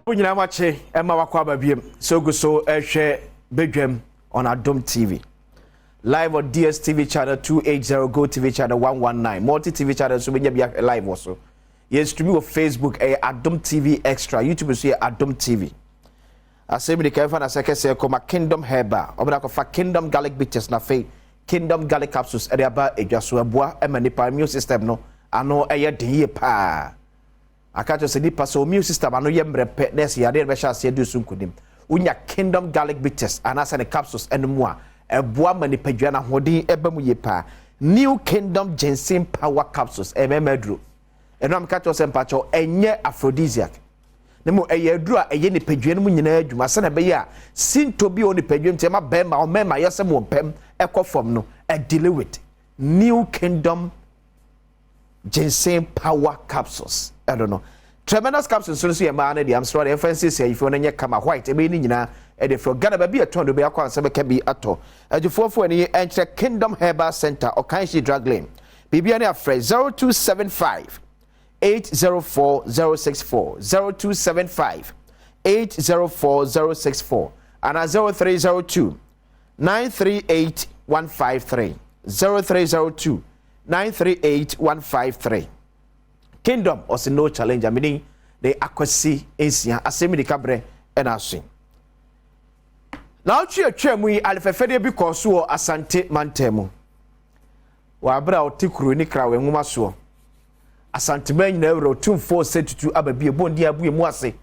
Unyina mache Emma wakwa babiem so go so ehwe Badwam on Adom TV. Live on DSTV channel 280, Go TV channel 119. Multi TV channel so benya bia live also. Yes, stream on Facebook Adom TV Extra. YouTube so Adom TV. Asem de kan fa na seke se koma Kingdom Herba. Obna ko fa Kingdom Garlic Bitters na fe. Kingdom Garlic Capsules e de aba edwaso aboa e ma nipa immune system no ano eye den ye pa. Akacho se nipa so immune system ano ye mrepe nese yade be sha se edu sunkudim. Unya Kingdom Garlic Bitters anasa ne capsules enemu a eboa ma nipa dwa na hodin eba mu ye pa. New Kingdom Ginseng Power Capsules ememedro. Eno am kacho se mpacho enye aphrodisiac. Nemo eye dru a eye nipa dwa no mu nyina adwuma se na be ya sinto bi o nipa dwa ntema be ma o mema yesem wo pem ekofom no a deal with New Kingdom Ginseng Power Capsules. I don't know. Tremendous capsules so you man the I'm sorry references here if you want kama white e be ni nyina e de from Ghana be a ton do be akwa se be ka bi ato adufofo ani entre Kingdom Herbal Center or Kanshi Drug Lane bibia na afre 0275 804064 0275 804064 and 0302 938 153 0302 938 153. Kingdom also no challenge. I mean, the akwasi ensia asemi de kabre and asin. Now che mu alfefede bi koso asante mantemu. Wa abra otikuru ni krawe nwuma so. Asante man na euro 2472 ababi bondi abu mu ase.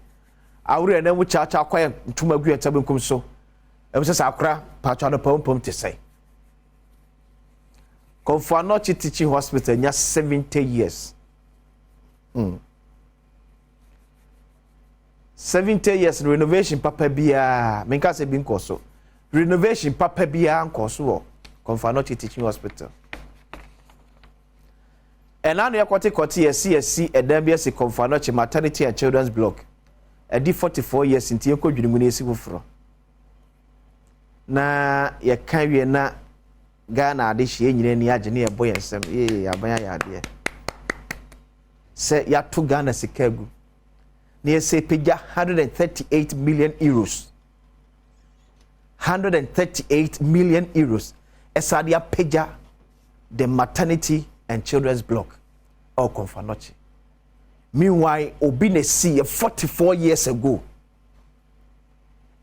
Awure na mu cha kwaye ntuma gu entabe nkum so. Ebse sa akra pa cha no pom te say. Confanochi Teaching Hospital nya 70 years. 70 years renovation papa bia menka se bi nkoso renovation papa bia nkoso Confanochi Teaching Hospital enano yakote CSC edam bia se Confanochi Maternity and Children's Block edi 44 years nti ekodwinimu na esi foforo na ye kan wie na Ghana ade hie nyine ni age ne ye boy ensem abanya ya ade se ya to Ghana sikagu ne se pega 138 million euros 138 million euros esadia pega the maternity and children's block or Confanochi. Meanwhile obi ne see 44 years ago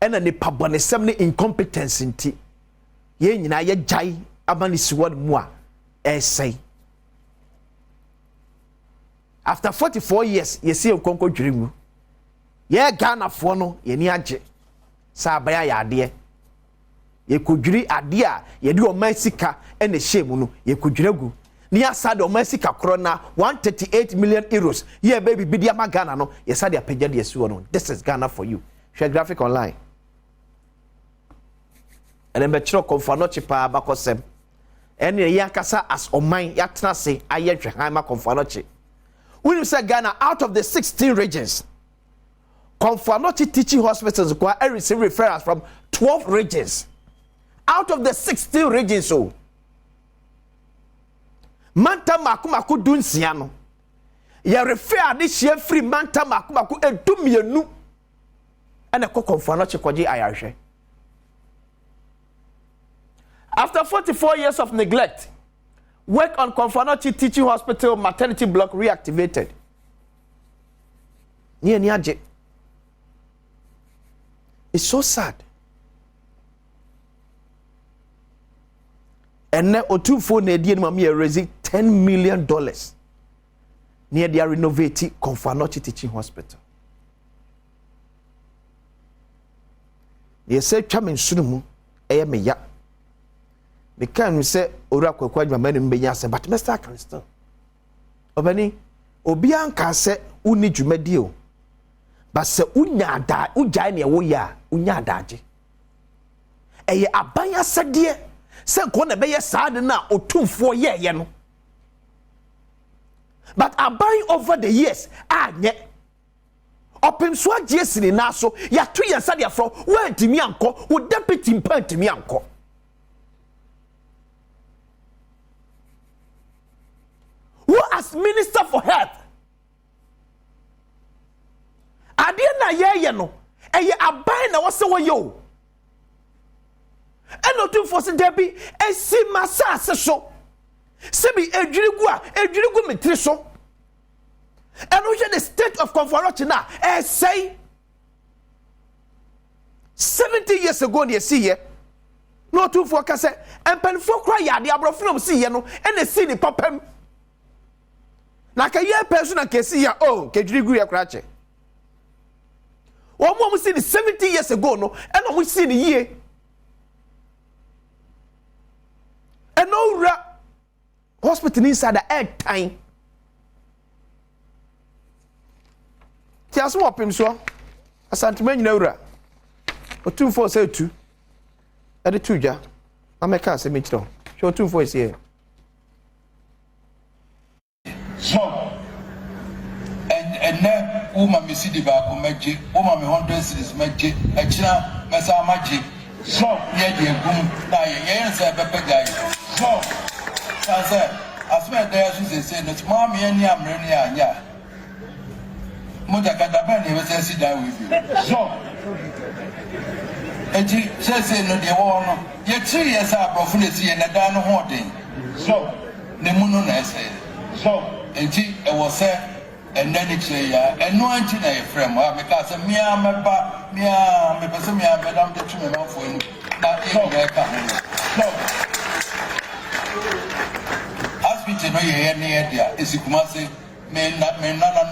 ena ne pabonesem ne incompetence nti ye nyina ye jai abani siwon mu a say. After 44 years, you see a conco dream. Ye Ghana for no, ye ni age. Sa baya ya de. Ye kudwiri ade a ye de o masika e na shame no, ye kudwiragu. Ni asa de o masika kro na 138 million euros. Ye baby bidia ma Ghana no, ye sa de apagya de asuo no. This is Ghana for you. Share graphic online. And then be chiro Confanochi pa bakosem. Ene ye akasa as oman ya tena se aye hwehan ma Confanochi. When you say Ghana, out of the 16 regions, Confanochi Teaching Hospitals receive referrals from 12 regions. Out of the 16 regions, so Manta Makumaku Dunsiano. Ya refer this year free Manta Makumaku and 2 million. And a Confanochi Kwaji Ayashe. After 44 years of neglect, work on Confanochi Teaching Hospital maternity block reactivated. It's so sad. And now Otufo Nedian Mami raising $10 million near their renovating Confanochi Teaching Hospital. They say Chamin Sunumu, Eyameya. Me can say ora kwakwa dwama ne mbenya se but Mr. Crystal obani obi anka se uni dwumadi o but se unya da ugya ne wo ya unya adaje eye abanya sade se ko na be ye saade na otumfo ye no but aban over the years anye opem so agye sini na so ya to ye sade afro wo antimi anko wo deputy mpa antimi anko. Who as Minister for Health ade na ye no eye aban na wose wo yo eno tu for se debi esi masase so sebi edwirigu metri so eno je the state of comfort na say 70 years ago na see ye no tu for ka se empenfo kra ya de abrofo see ye no ene see ni papam na ka ye person na ka see ya oh kedwirigu ye kra che Omo see the 70 years ago no and we see the year. And no hospital inside the air time. Tiaso opim so. Asantman nyina o 2472. E de tuja. Ameka se me chiro. Show 24 is here. So and now woman me see the back meji woman me 100 cities meji e kira mesa maji so ye de gum na ye say bepe guy so say asme there say no ma me ani amre ni anya mo da kada ba ni we say sit down with you so eji say no de wo no ye 3 years abrofo na si ye na da no ho den so ne mu no na say so eji e wo say and then it's and no anti na frame because me person me madam the me man for na so hospital no ye near there is Kumasi me na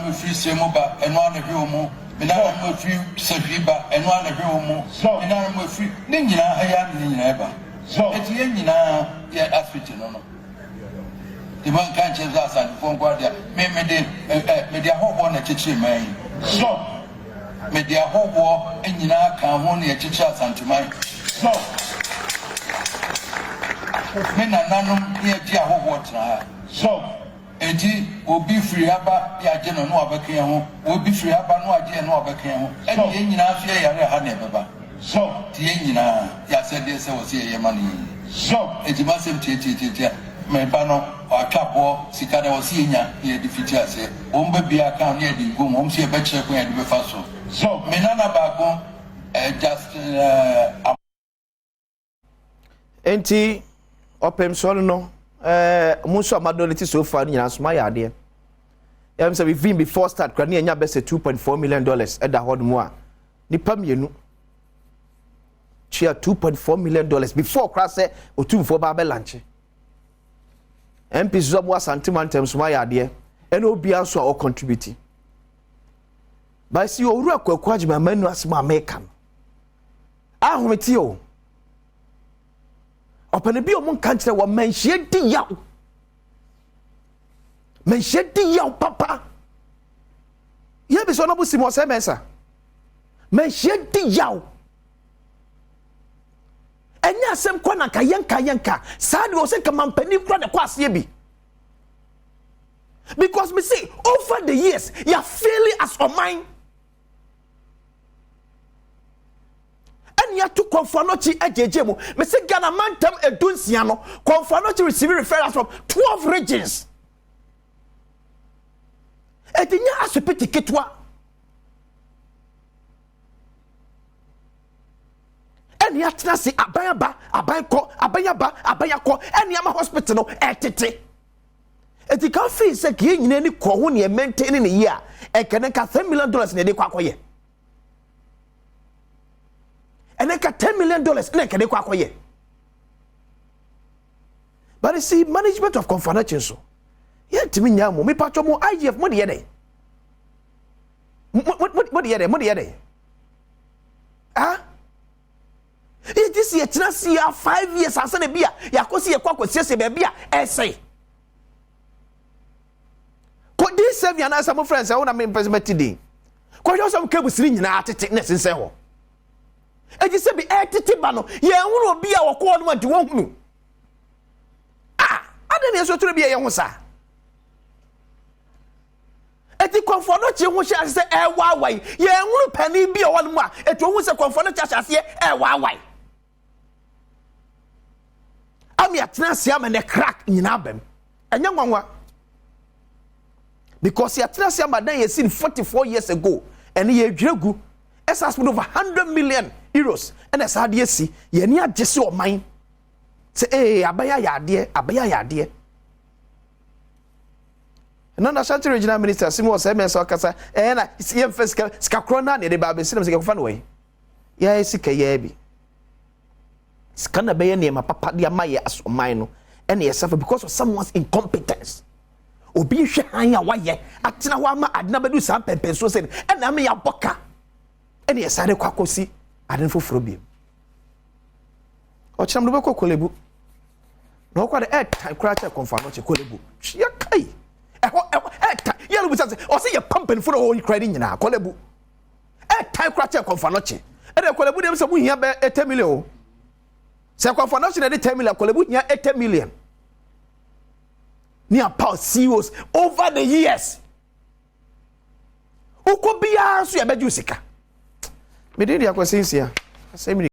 no free semoba and one of you mo me na no free sebiba and one of you mo so me na no free ni nyina haya ni nyina eba so eti ye nyina ye hospital no the man can't change us and phone guardia me the whole one a chichi man so me the whole war and you know can one a chichi and to mine so me na nanum ye dia whole water so enti obi free aba ya je no abaka ho obi free aba no aje no abaka ho e ye nyina afia yare ha na beba so ti ye nyina ya said dey say was ye man so enti ma sem ti me ba no atwabo sika na wose nya ye defiti ase omba bia kan na ye di gum om se be kire ko ye di be fa so me nana ba go just enti opem so no mu so amadolity so far nyina so ma ya ade em say we before start kwa na nya be say $2.4 million e da hod mu a nipa mienu chia $2.4 million before kra say otumfo ba be lunch MP Zomo Santimantem Suma Yade, and Obia so or contributing. But see, you rock or quajima menu as my maker. Ah, Metio. Open a bio mon country wa men shed yaw. Men shed yaw, papa. Ye be so no busi mo se mensa. Men shed yaw. Enya asem kwa na kayenka sad wo se kamampani kura de kwase bi because me say over the years you are failing as a mind and you to konfanochi ejeje mu me say Ghana mantam edunsia no konfanochi receive referrals from 12 regions edinya asopiti ketwa eni atena si abayaba abayako eni ama hospital no etete eti kan fi se ki nyina ni ko ho ne maintain ne ye a e kene ka $10 million ne de kwa akoye ene ka $10 million ne kene kwa akoye but you see management of confidential so ye timi nya mo me patcho mo IGF mo de ye dey mo de ye dey ah it is yet na see 5 years asa na bia yakosi ye kwakwasiese be bia essay ko this save yana some friends say una me investment today ko yo some kebusiri nyina atete na sense ho eji se bi etete ba no ye hunu obi a woko no ante won hunu ade ne so turu bia ye ho sa eti konfo no chi ho hye se e wawai ye hunu pani bia won mu a eti ho se konfo no cha hye e wawai ami atena sia me ne crack nyina bam enya nwanwa because ya atena sia madan ye sin 44 years ago and ye dregu esas over 100 million euros and as had yesi ye ni agese o man say abaya yade no na Ashanti regional minister Simo Asem so kasa na yem fiscal skakrona ne de ba be sinam se kefa no we ya sika ya bi skana be ye ne ma papa de amaye asoman no and yourself because of someone's incompetence obi hwe han ya waye atena wa ma adna bedu sa pempen so say na me ya boka and yesare kwakosi aden foforo bi o cham do be kokolebu no kwa de time kra che konfa no che kolebu ya kai ya lu say o say ya pampen for o credit nyina kolebu time kra che konfa no che e de kolebu dem se bu hia be 80 million se konfa no che de 10 million kolebu hia 80 million near power CEOs over the years. Uko biya so ya beju sika. Me dey dia kwese nsia. Asem